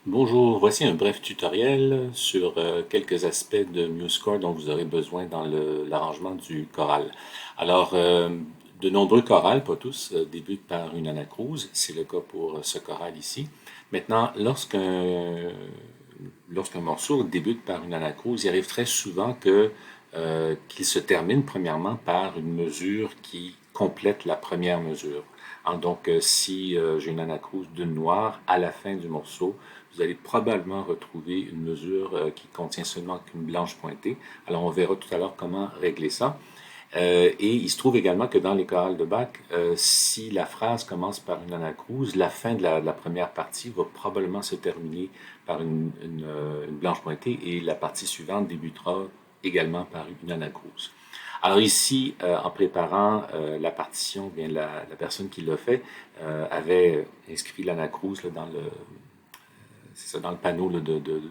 Bonjour, voici un bref tutoriel sur quelques aspects de MuseScore dont vous aurez besoin dans l'arrangement du choral. Alors, de nombreux chorals, pas tous, débutent par une anacrouse. C'est le cas pour ce choral ici. Maintenant, lorsqu'un morceau débute par une anacrouse, il arrive très souvent qu'il se termine premièrement par une mesure qui complète la première mesure. Donc, si j'ai une anacrouse d'une noire, à la fin du morceau, vous allez probablement retrouver une mesure qui contient seulement qu'une blanche pointée. Alors, on verra tout à l'heure comment régler ça. Et il se trouve également que dans les chorales de Bach, si la phrase commence par une anacrouse, la fin de la première partie va probablement se terminer par une blanche pointée et la partie suivante débutera également par une anacrouse. Alors ici, en préparant la partition, bien la personne qui l'a fait avait inscrit l'anacrouse c'est ça, dans le panneau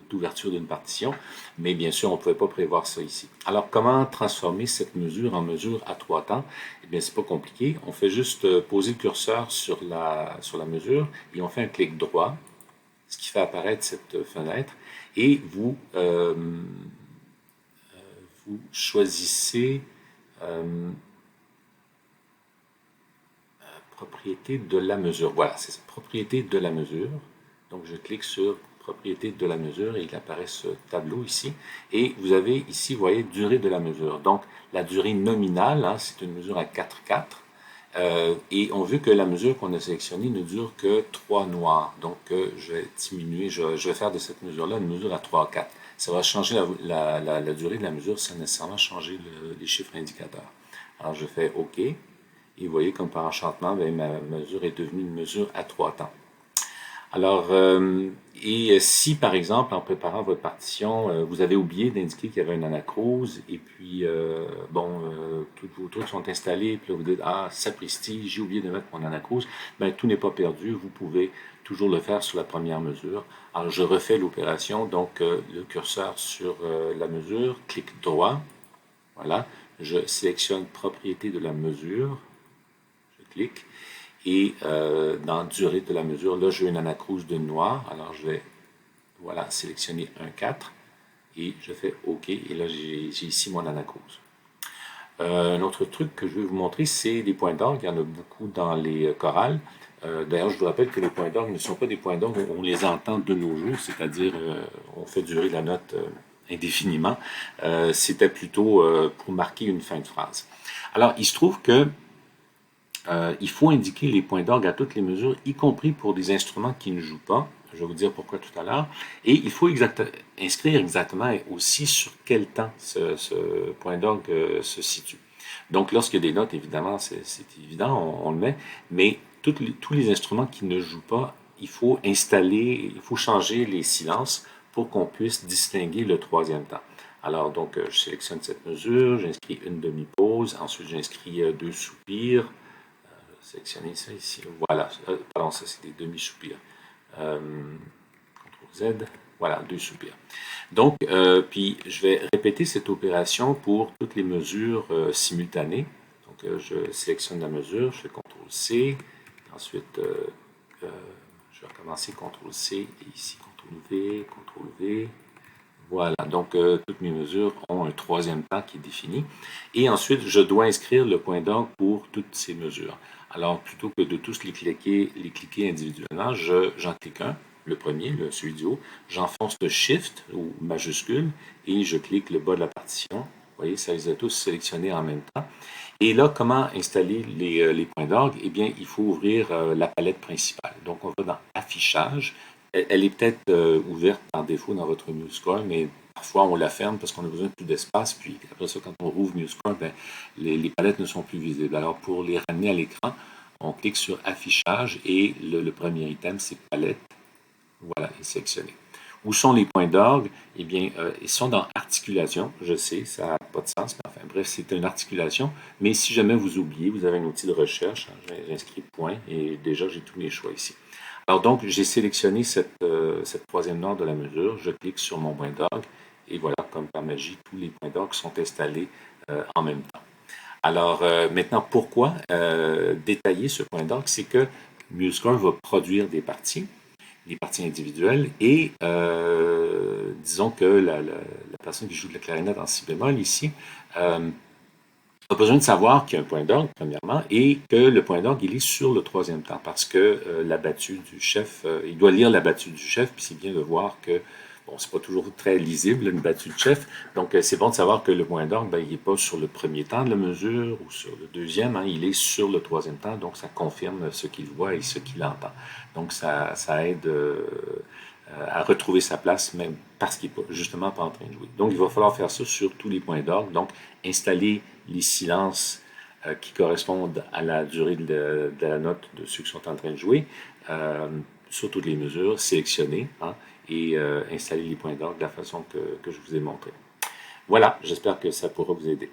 d'ouverture d'une partition, mais bien sûr, on ne pouvait pas prévoir ça ici. Alors, comment transformer cette mesure en mesure à trois temps? Eh bien, c'est pas compliqué. On fait juste poser le curseur sur la mesure et on fait un clic droit, ce qui fait apparaître cette fenêtre, et vous choisissez euh, propriété de la mesure. Voilà, c'est ça, propriété de la mesure. Donc, je clique sur propriété de la mesure et il apparaît ce tableau ici. Et vous avez ici, vous voyez, durée de la mesure. Donc, la durée nominale, hein, c'est une mesure à 4/4. Et on veut que la mesure qu'on a sélectionnée ne dure que 3 noirs. Donc, je vais diminuer, je vais faire de cette mesure-là une mesure à 3/4. Ça va changer la durée de la mesure sans nécessairement changer les chiffres indicateurs. Alors, je fais OK. Et vous voyez, comme par enchantement, bien, ma mesure est devenue une mesure à trois temps. Alors, si par exemple, en préparant votre partition, vous avez oublié d'indiquer qu'il y avait une anacrouse, et puis, tous vos trucs sont installés, puis là, vous dites, ah, sapristi, j'ai oublié de mettre mon anacrouse, bien, tout n'est pas perdu, vous pouvez toujours le faire sur la première mesure. Alors, je refais l'opération, donc le curseur sur la mesure, clic droit, voilà, je sélectionne propriété de la mesure, je clique, et dans durée de la mesure, là, j'ai une anacrouse de noir. Alors, je vais, voilà, sélectionner un 4 et je fais OK. Et là, j'ai ici mon anacrouse. Un autre truc que je vais vous montrer, c'est les points d'orgue. Il y en a beaucoup dans les chorales. D'ailleurs, je vous rappelle que les points d'orgue ne sont pas des points d'orgue, on les entend de nos jours, c'est-à-dire on fait durer la note indéfiniment. C'était plutôt pour marquer une fin de phrase. Alors, il se trouve que il faut indiquer les points d'orgue à toutes les mesures, y compris pour des instruments qui ne jouent pas. Je vais vous dire pourquoi tout à l'heure. Et il faut inscrire exactement aussi sur quel temps ce point d'orgue se situe. Donc, lorsqu'il y a des notes, évidemment, c'est évident, on le met, mais tous les instruments qui ne jouent pas, il faut changer les silences pour qu'on puisse distinguer le troisième temps. Alors, donc, je sélectionne cette mesure, j'inscris une demi-pause, ensuite j'inscris deux soupirs, sélectionner ça ici. Voilà. Pardon, ça c'est des demi-soupirs. CTRL Z. Voilà, deux soupirs. Donc, puis je vais répéter cette opération pour toutes les mesures simultanées. Donc, je sélectionne la mesure, je fais CTRL C. Ensuite, je vais recommencer CTRL C et ici CTRL V, CTRL V. Voilà, donc toutes mes mesures ont un troisième temps qui est défini. Et ensuite, je dois inscrire le point d'orgue pour toutes ces mesures. Alors, plutôt que de tous les cliquer individuellement, j'en clique un, le premier, celui du haut, j'enfonce le Shift ou majuscule et je clique le bas de la partition. Vous voyez, ça les a tous sélectionnés en même temps. Et là, comment installer les points d'orgue? Eh bien, il faut ouvrir la palette principale. Donc, on va dans Affichage. Elle est peut-être ouverte par défaut dans votre MuseScore, mais parfois on la ferme parce qu'on a besoin de plus d'espace. Puis après ça, quand on rouvre MuseScore, ben, les palettes ne sont plus visibles. Alors, pour les ramener à l'écran, on clique sur Affichage et le premier item, c'est Palette. Voilà, il est sélectionné. Où sont les points d'orgue? Eh bien, ils sont dans Articulation. Je sais, ça n'a pas de sens, mais enfin, bref, c'est une articulation. Mais si jamais vous oubliez, vous avez un outil de recherche. J'inscris point et déjà, j'ai tous mes choix ici. Alors donc, j'ai sélectionné cette troisième note de la mesure. Je clique sur mon point d'orgue et voilà, comme par magie, tous les points d'orgue sont installés en même temps. Alors maintenant, pourquoi détailler ce point d'orgue? C'est que MuseScore va produire des parties les parties individuelles et disons que la personne qui joue de la clarinette en si bémol ici a besoin de savoir qu'il y a un point d'orgue, premièrement, et que le point d'orgue, il est sur le troisième temps, parce que la battue du chef, il doit lire la battue du chef, puis c'est bien de voir que, bon, c'est pas toujours très lisible, une battue de chef, donc c'est bon de savoir que le point d'orgue, ben, il n'est pas sur le premier temps de la mesure, ou sur le deuxième, hein, il est sur le troisième temps, donc ça confirme ce qu'il voit et ce qu'il entend. Donc ça aide à retrouver sa place, même parce qu'il n'est justement pas en train de jouer. Donc, il va falloir faire ça sur tous les points d'orgue. Donc, installer les silences qui correspondent à la durée de la note de ceux qui sont en train de jouer, sur toutes les mesures, sélectionner hein, et installer les points d'orgue de la façon que je vous ai montré. Voilà, j'espère que ça pourra vous aider.